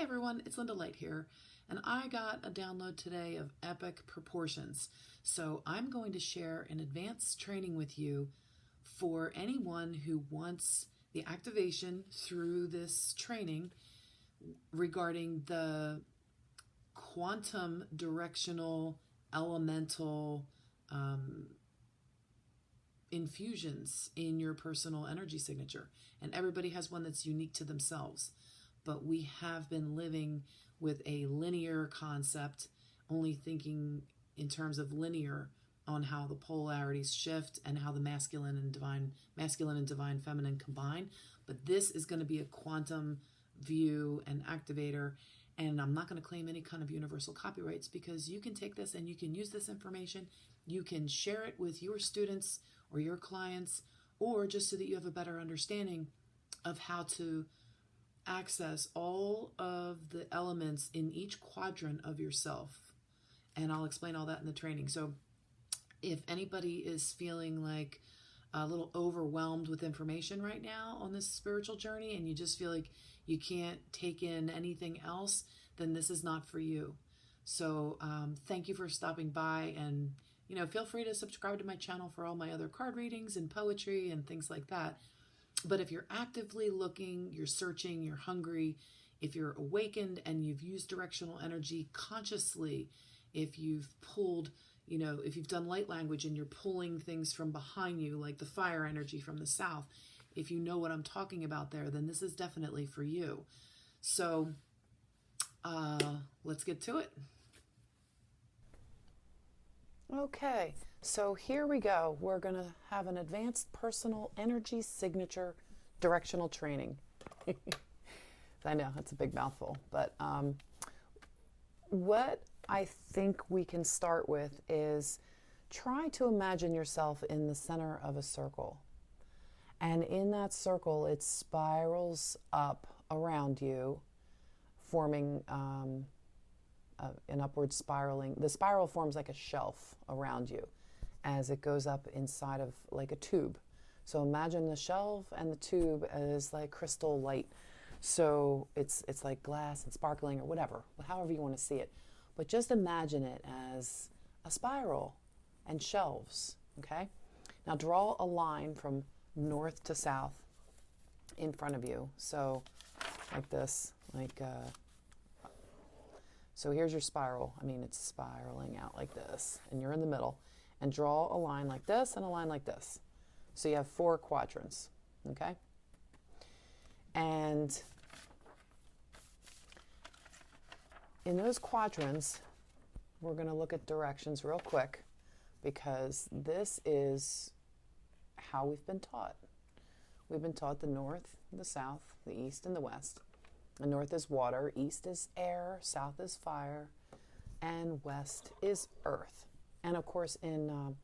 everyone, it's Linda Light here, and I got a download today of epic proportions. So I'm going to share an advanced training with you for anyone who wants the activation through this training regarding the quantum directional elemental infusions in your personal energy signature. And everybody has one that's unique to themselves. But we have been living with a linear concept, only thinking in terms of linear on how the polarities shift and how the masculine and divine feminine combine. But this is going to be a quantum view and activator. And I'm not going to claim any kind of universal copyrights, because you can take this and you can use this information. You can share it with your students or your clients, or just so that you have a better understanding of how to access all of the elements in each quadrant of yourself. And I'll explain all that in the training. So if anybody is feeling like a little overwhelmed with information right now on this spiritual journey, and you just feel like you can't take in anything else, then this is not for you. So thank you for stopping by, and feel free to subscribe to my channel for all my other card readings and poetry and things like that. But if you're actively looking, you're searching, you're hungry, if you're awakened and you've used directional energy consciously, if you've pulled, if you've done light language and you're pulling things from behind you, like the fire energy from the south, if you know what I'm talking about there, then this is definitely for you. So let's get to it. Okay, so here we go. We're going to have an advanced personal energy signature directional training. I know, that's a big mouthful, but what I think we can start with is try to imagine yourself in the center of a circle. And in that circle, it spirals up around you, forming an upward spiraling. The spiral forms like a shelf around you as it goes up inside of like a tube. So imagine the shelf and the tube as like crystal light. So it's like glass and sparkling or whatever, however you want to see it. But just imagine it as a spiral and shelves, okay? Now draw a line from north to south in front of you. So like this, so here's your spiral. I mean, it's spiraling out like this, and you're in the middle. And draw a line like this and a line like this. So you have 4 quadrants, okay? And in those quadrants, we're going to look at directions real quick, because this is how we've been taught. We've been taught the north, the south, the east, and the west. The north is water, east is air, south is fire, and west is earth. And of course, in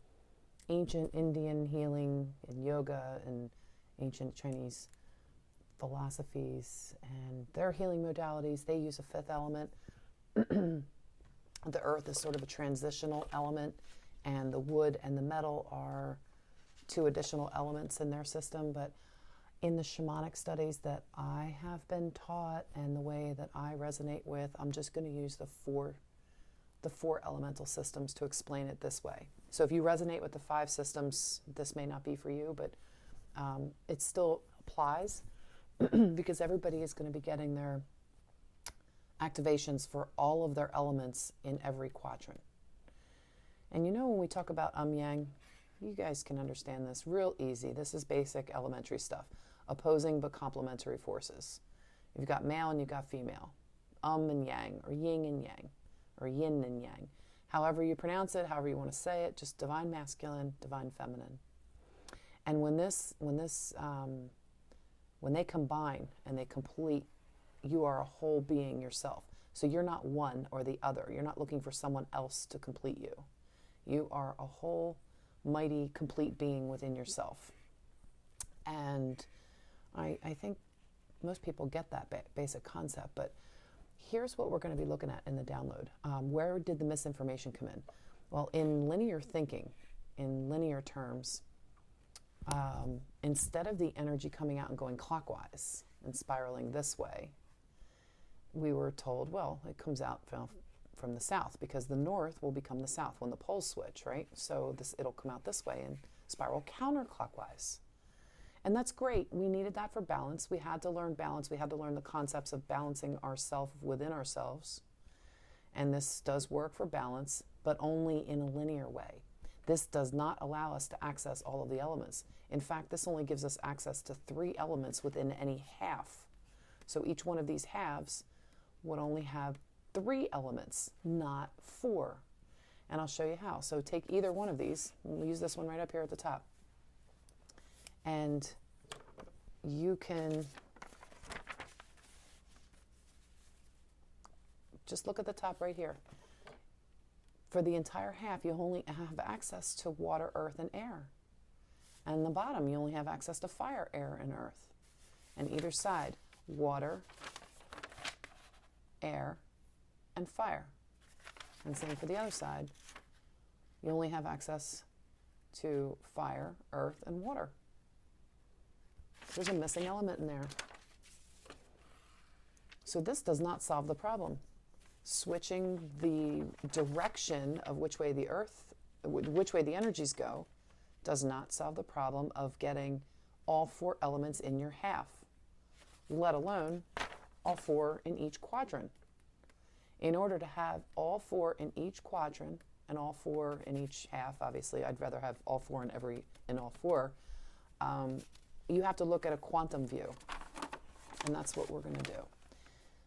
ancient Indian healing and yoga and ancient Chinese philosophies and their healing modalities, they use a 5th element. The earth is sort of a transitional element, and the wood and the metal are 2 additional elements in their system. But in the shamanic studies that I have been taught and the way that I resonate with, I'm just going to use the four elemental systems to explain it this way. So if you resonate with the 5 systems, this may not be for you, but it still applies because everybody is going to be getting their activations for all of their elements in every quadrant. And when we talk about yang, you guys can understand this real easy. This is basic elementary stuff. Opposing but complementary forces. You've got male and you've got female. And yang, or yin and yang, or yin and yang. However you pronounce it, however you want to say it, just divine masculine, divine feminine. And when they combine and they complete, you are a whole being yourself. So you're not one or the other. You're not looking for someone else to complete you. You are a whole mighty, complete being within yourself. And I think most people get that basic concept, but here's what we're going to be looking at in the download. Where did the misinformation come in? Well, in linear thinking, in linear terms, instead of the energy coming out and going clockwise and spiraling this way, we were told, well, it comes out from the south because the north will become the south when the poles switch, right? So it'll come out this way and spiral counterclockwise. And that's great. We needed that for balance. We had to learn balance. We had to learn the concepts of balancing ourselves within ourselves. And this does work for balance, but only in a linear way. This does not allow us to access all of the elements. In fact, this only gives us access to 3 elements within any half. So each one of these halves would only have 3 elements, not 4. And I'll show you how. So take either one of these. We'll use this one right up here at the top. And you can just look at the top right here. For the entire half, you only have access to water, earth, and air. And the bottom, you only have access to fire, air, and earth. And either side, water, air, and fire. And same for the other side. You only have access to fire, earth, and water. There's a missing element in there. So this does not solve the problem. Switching the direction of which way the energies go does not solve the problem of getting all 4 elements in your half, let alone all 4 in each quadrant. In order to have all 4 in each quadrant and all 4 in each half, obviously I'd rather have all 4 in all 4, you have to look at a quantum view, and that's what we're going to do.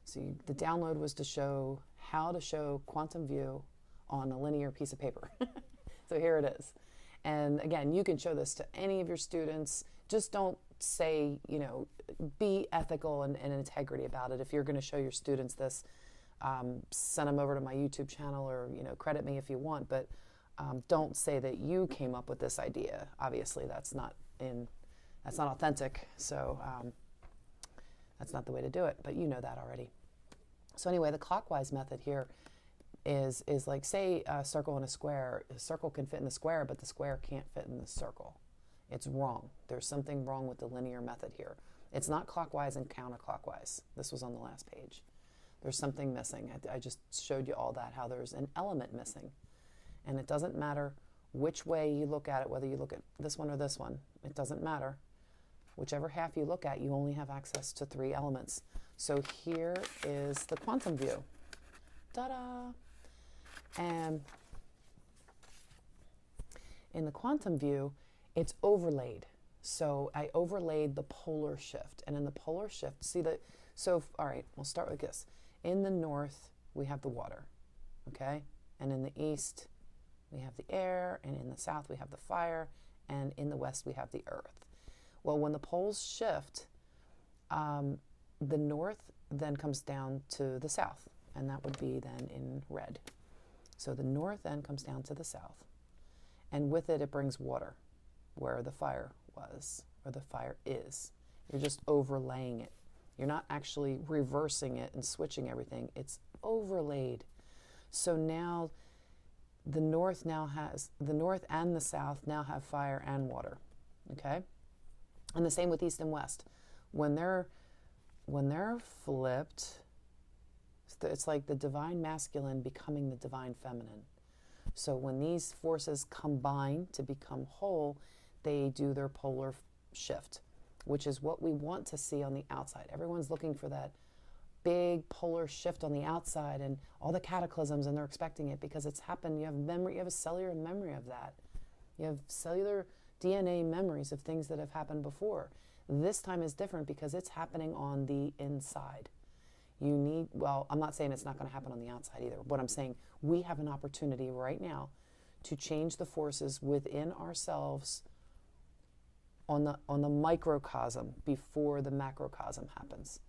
So the download was to show how to show quantum view on a linear piece of paper. So here it is. And again, you can show this to any of your students. Just don't say, be ethical and integrity about it. If you're going to show your students this, send them over to my YouTube channel or, credit me if you want, but don't say that you came up with this idea. Obviously, that's not authentic. So that's not the way to do it, but you know that already. So anyway, the clockwise method here is like, say a circle and a square. A circle can fit in the square, but the square can't fit in the circle. It's wrong. There's something wrong with the linear method here. It's not clockwise and counterclockwise. This was on the last page. There's something missing. I just showed you all that, how there's an element missing. And it doesn't matter which way you look at it, whether you look at this one or this one. It doesn't matter. Whichever half you look at, you only have access to 3 elements. So here is the quantum view. Ta-da! And in the quantum view, it's overlaid. So I overlaid the polar shift. And in the polar shift, all right, we'll start with this. In the north, we have the water, okay? And in the east, we have the air. And in the south, we have the fire. And in the west, we have the earth. Well, when the poles shift, the north then comes down to the south, and that would be then in red. So the north then comes down to the south, and with it, it brings water where the fire was, or the fire is. You're just overlaying it. You're not actually reversing it and switching everything. It's overlaid. So now the north and the south now have fire and water, okay? And the same with east and west. When they're flipped, it's like the divine masculine becoming the divine feminine. So when these forces combine to become whole, they do their polar shift, which is what we want to see on the outside. Everyone's looking for that big polar shift on the outside and all the cataclysms, and they're expecting it because it's happened. You have memory, you have a cellular memory of that. You have cellular DNA memories of things that have happened before. This time is different because it's happening on the inside. I'm not saying it's not going to happen on the outside either. What I'm saying, we have an opportunity right now to change the forces within ourselves on the microcosm before the macrocosm happens.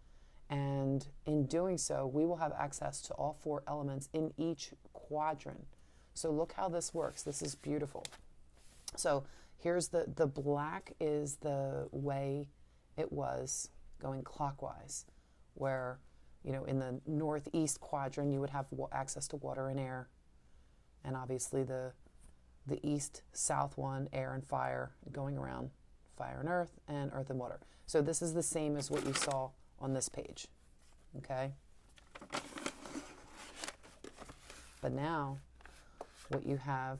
And in doing so, we will have access to all 4 elements in each quadrant. So look how this works. This is beautiful. So here's the black is the way it was going clockwise, where, in the northeast quadrant, you would have access to water and air. And obviously the east-south one, air and fire, going around fire and earth and water. So this is the same as what you saw on this page, okay? But now what you have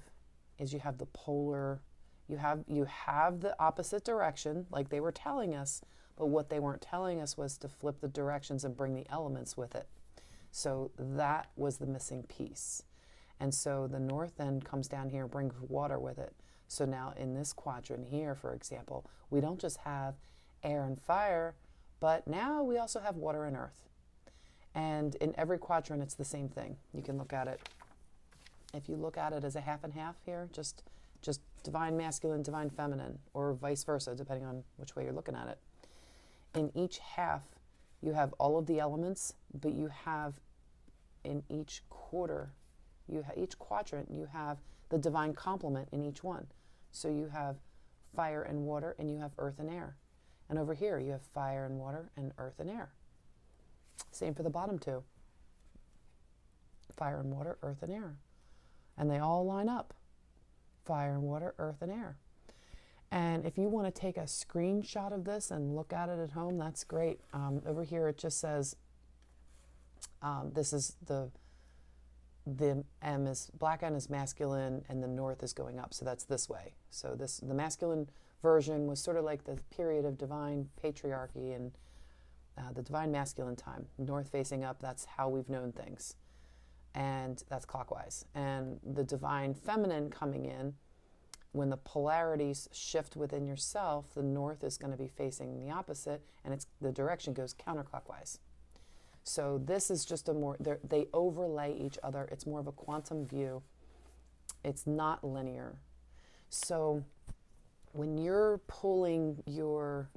is you have the polar, you have the opposite direction like they were telling us, but what they weren't telling us was to flip the directions and bring the elements with it. So that was the missing piece. And so the north end comes down here and brings water with it. So now in this quadrant here, for example, we don't just have air and fire, but now we also have water and earth. And in every quadrant, it's the same thing. You can look at it. If you look at it as a half and half here, just divine masculine, divine feminine, or vice versa, depending on which way you're looking at it. In each half, you have all of the elements, but you have in each quarter, each quadrant, you have the divine complement in each one. So you have fire and water, and you have earth and air. And over here, you have fire and water, and earth and air. Same for the bottom two. Fire and water, earth and air. And they all line up. Fire and water, earth and air. And if you want to take a screenshot of this and look at it at home, that's great. Over here, it just says, this is the M is, black end is masculine and the north is going up. So that's this way. So the masculine version was sort of like the period of divine patriarchy and the divine masculine time. North facing up, that's how we've known things. And that's clockwise. And the divine feminine coming in, when the polarities shift within yourself, the north is going to be facing the opposite, and the direction goes counterclockwise. So this is just they overlay each other. It's more of a quantum view. It's not linear. So when you're pulling your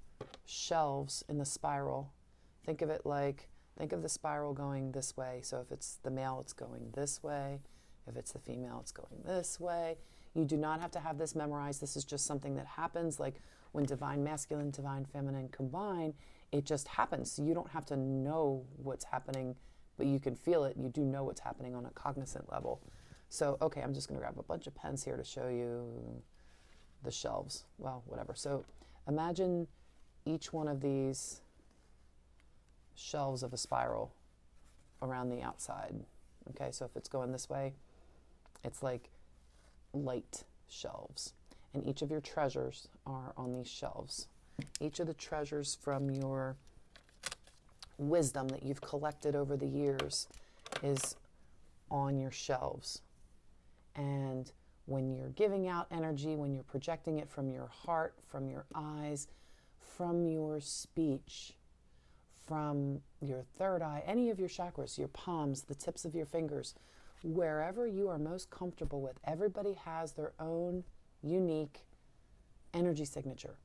shelves in the spiral, think of the spiral going this way. So if it's the male, it's going this way. If it's the female, it's going this way. You do not have to have this memorized. This is just something that happens, like when divine masculine, divine feminine combine, it just happens. So you don't have to know what's happening, but you can feel it. You do know what's happening on a cognizant level. So, okay, I'm just going to grab a bunch of pens here to show you the shelves. Well, whatever. So imagine each one of these shelves of a spiral around the outside. Okay, so if it's going this way, it's like light shelves. And each of your treasures are on these shelves. Each of the treasures from your wisdom that you've collected over the years is on your shelves. And when you're giving out energy, when you're projecting it from your heart, from your eyes, from your speech, from your third eye, any of your chakras, your palms, the tips of your fingers, wherever you are most comfortable with, everybody has their own unique energy signature.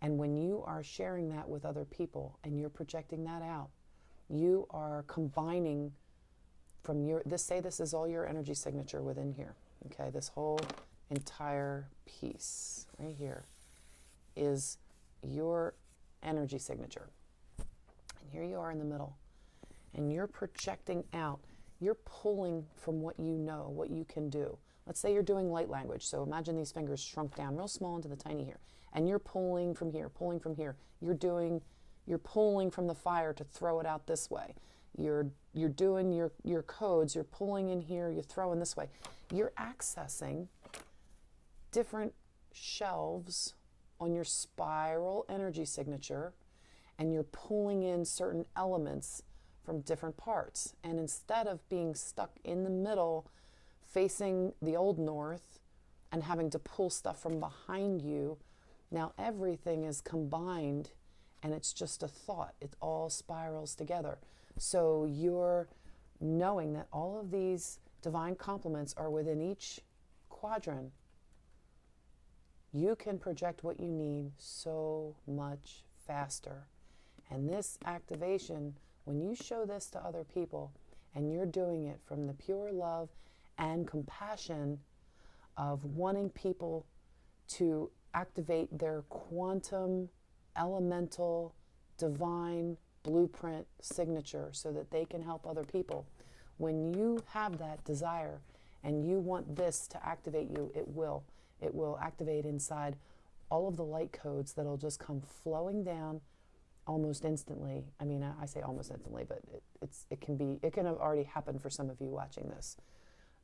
And when you are sharing that with other people and you're projecting that out, you are combining from this is all your energy signature within here. Okay, this whole entire piece right here is your energy signature. And here you are in the middle. And you're projecting out. You're pulling from what you know, what you can do. Let's say you're doing light language. So imagine these fingers shrunk down real small into the tiny here. And you're pulling from here, pulling from here. You're pulling from the fire to throw it out this way. You're doing your codes. You're pulling in here. You're throwing this way. You're accessing different shelves on your spiral energy signature, and you're pulling in certain elements from different parts. And instead of being stuck in the middle, facing the old north and having to pull stuff from behind you, now everything is combined and it's just a thought. It all spirals together. So you're knowing that all of these divine complements are within each quadrant. You can project what you need so much faster. And this activation, when you show this to other people and you're doing it from the pure love and compassion of wanting people to activate their quantum, elemental, divine blueprint signature so that they can help other people. When you have that desire and you want this to activate you, it will. It will activate inside all of the light codes that'll just come flowing down almost instantly. I mean, I say almost instantly, but it can have already happened for some of you watching this.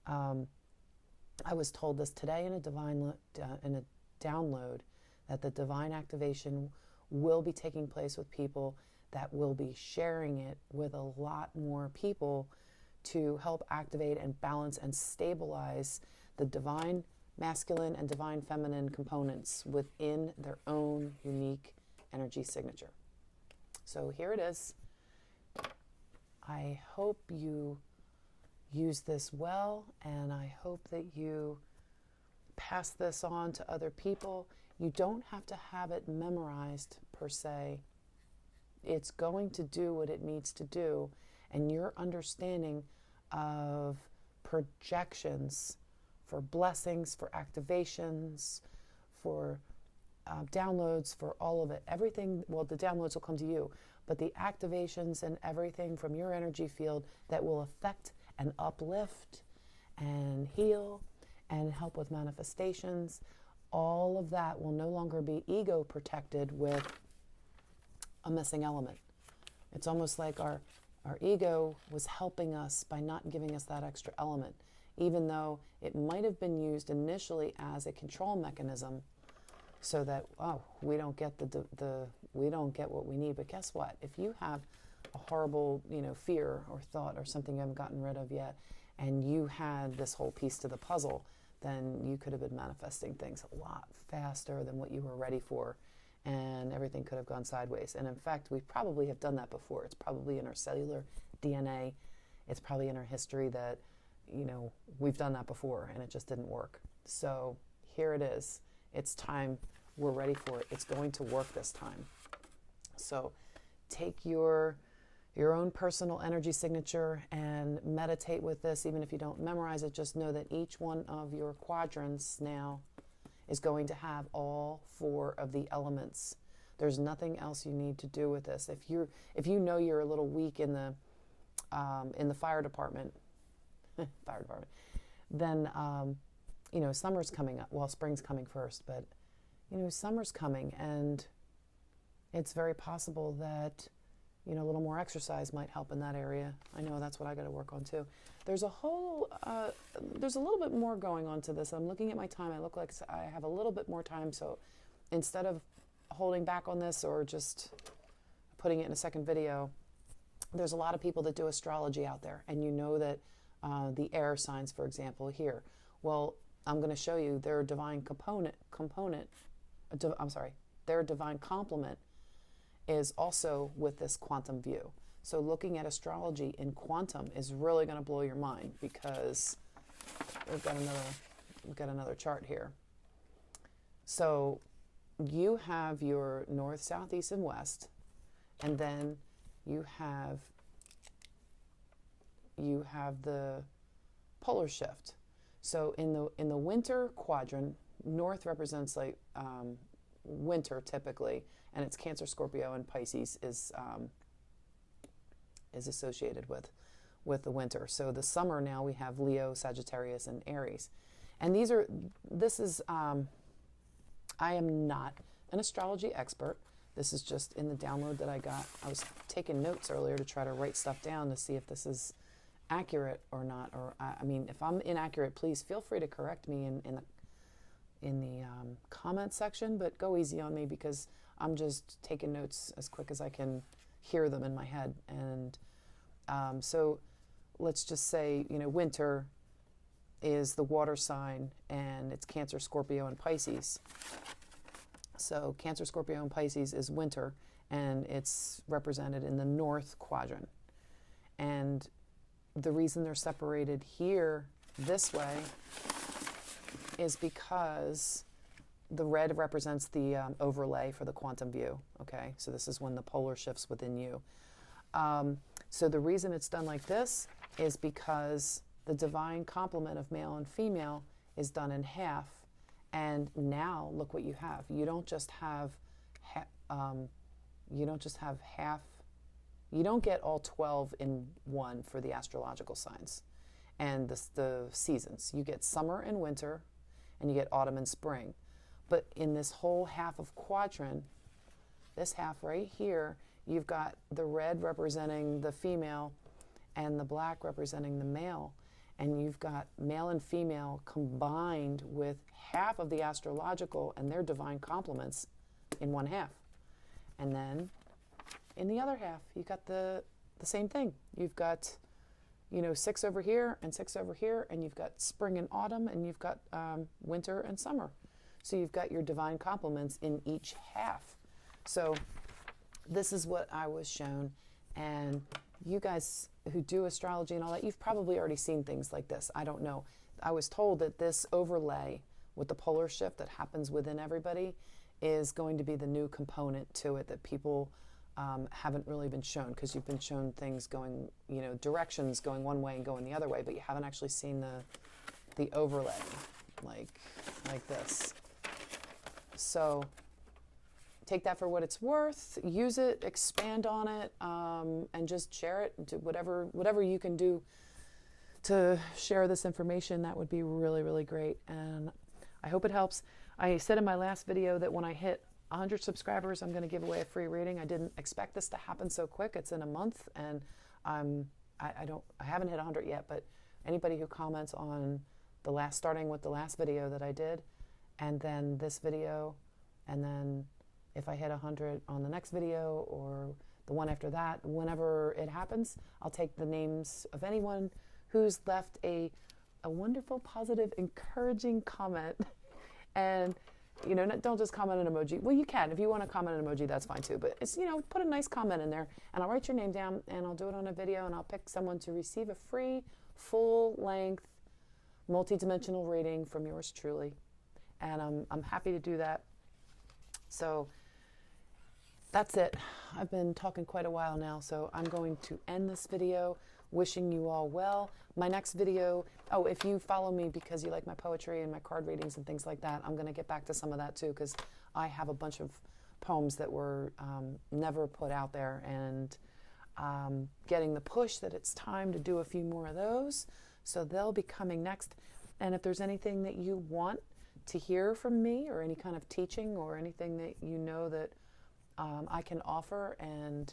I was told this today in a download, that the divine activation will be taking place with people that will be sharing it with a lot more people to help activate and balance and stabilize the divine masculine and divine feminine components within their own unique energy signature. So here it is. I hope you use this well, and I hope that you pass this on to other people. You don't have to have it memorized per se. It's going to do what it needs to do, and your understanding of projections for blessings, for activations, for downloads, for all of it. Everything, well, the downloads will come to you, but the activations and everything from your energy field that will affect and uplift and heal and help with manifestations, all of that will no longer be ego protected with a missing element. It's almost like our ego was helping us by not giving us that extra element, even though it might have been used initially as a control mechanism so that, we don't get we don't get what we need. But guess what? If you have a horrible, fear or thought or something you haven't gotten rid of yet, and you had this whole piece to the puzzle, then you could have been manifesting things a lot faster than what you were ready for, and everything could have gone sideways. And in fact, we probably have done that before. It's probably in our cellular DNA. It's probably in our history that, we've done that before and it just didn't work. So here it is. It's time. We're ready for it. It's going to work this time. So take your own personal energy signature and meditate with this. Even if you don't memorize it, just know that each one of your quadrants now is going to have all 4 of the elements. There's nothing else you need to do with this. If you know you're a little weak in the fire department, then summer's coming up. Well, spring's coming first, but summer's coming, and it's very possible that a little more exercise might help in that area. I know that's what I got to work on too. There's a little bit more going on to this. I'm looking at my time. I look like I have a little bit more time. So instead of holding back on this or just putting it in a second video, there's a lot of people that do astrology out there, and that the air signs, for example, here. Well, I'm going to show you their divine their divine complement is also with this quantum view. So looking at astrology in quantum is really going to blow your mind, because we've got another chart here. So you have your north, south, east, and west, and then you have the polar shift. So in the winter quadrant, north represents like winter typically, and it's Cancer, Scorpio, and Pisces is associated with the winter. So the summer now we have Leo, Sagittarius, and Aries. And I am not an astrology expert. This is just in the download that I got. I was taking notes earlier to try to write stuff down to see if this is accurate or not. Or if I'm inaccurate, please feel free to correct me in the comment section, but go easy on me, because I'm just taking notes as quick as I can hear them in my head. And so let's just say, winter is the water sign, and it's Cancer, Scorpio, and Pisces. So Cancer, Scorpio, and Pisces is winter, and it's represented in the north quadrant. And the reason they're separated here this way is because the red represents the overlay for the quantum view. Okay, so this is when the polar shifts within you. So the reason it's done like this is because the divine complement of male and female is done in half. And now look what you have. You don't just have half. You don't get all 12 in one for the astrological signs and the seasons. You get summer and winter, and you get autumn and spring. But in this whole half of quadrant, this half right here, you've got the red representing the female and the black representing the male. And you've got male and female combined with half of the astrological and their divine complements in one half. And then in the other half, you've got the same thing. You've got, 6 over here and 6 over here, and you've got spring and autumn, and you've got winter and summer. So you've got your divine complements in each half. So this is what I was shown. And you guys who do astrology and all that, you've probably already seen things like this. I don't know. I was told that this overlay with the polar shift that happens within everybody is going to be the new component to it that people haven't really been shown, because you've been shown things going, directions going one way and going the other way, but you haven't actually seen the overlay like this. So take that for what it's worth, use it, expand on it, and just share it. Do whatever you can do to share this information. That would be really, really great. And I hope it helps. I said in my last video that when I hit 100 subscribers, I'm going to give away a free reading. I didn't expect this to happen so quick. It's in a month, and I haven't hit 100 yet, but anybody who comments on starting with the last video that I did, and then this video, and then if I hit 100 on the next video or the one after that, whenever it happens, I'll take the names of anyone who's left a wonderful, positive, encouraging comment. And, don't just comment an emoji. Well, you can. If you want to comment an emoji, that's fine too. But it's, put a nice comment in there, and I'll write your name down, and I'll do it on a video, and I'll pick someone to receive a free, full-length, multidimensional reading from yours truly. And I'm happy to do that. So that's it. I've been talking quite a while now, so I'm going to end this video wishing you all well. My next video, if you follow me because you like my poetry and my card readings and things like that, I'm going to get back to some of that too, because I have a bunch of poems that were never put out there, and getting the push that it's time to do a few more of those. So they'll be coming next. And if there's anything that you want to hear from me, or any kind of teaching, or anything that that I can offer, and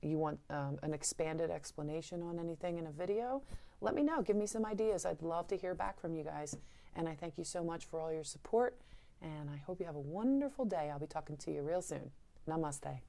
you want an expanded explanation on anything in a video, let me know. Give me some ideas. I'd love to hear back from you guys. And I thank you so much for all your support, and I hope you have a wonderful day. I'll be talking to you real soon. Namaste.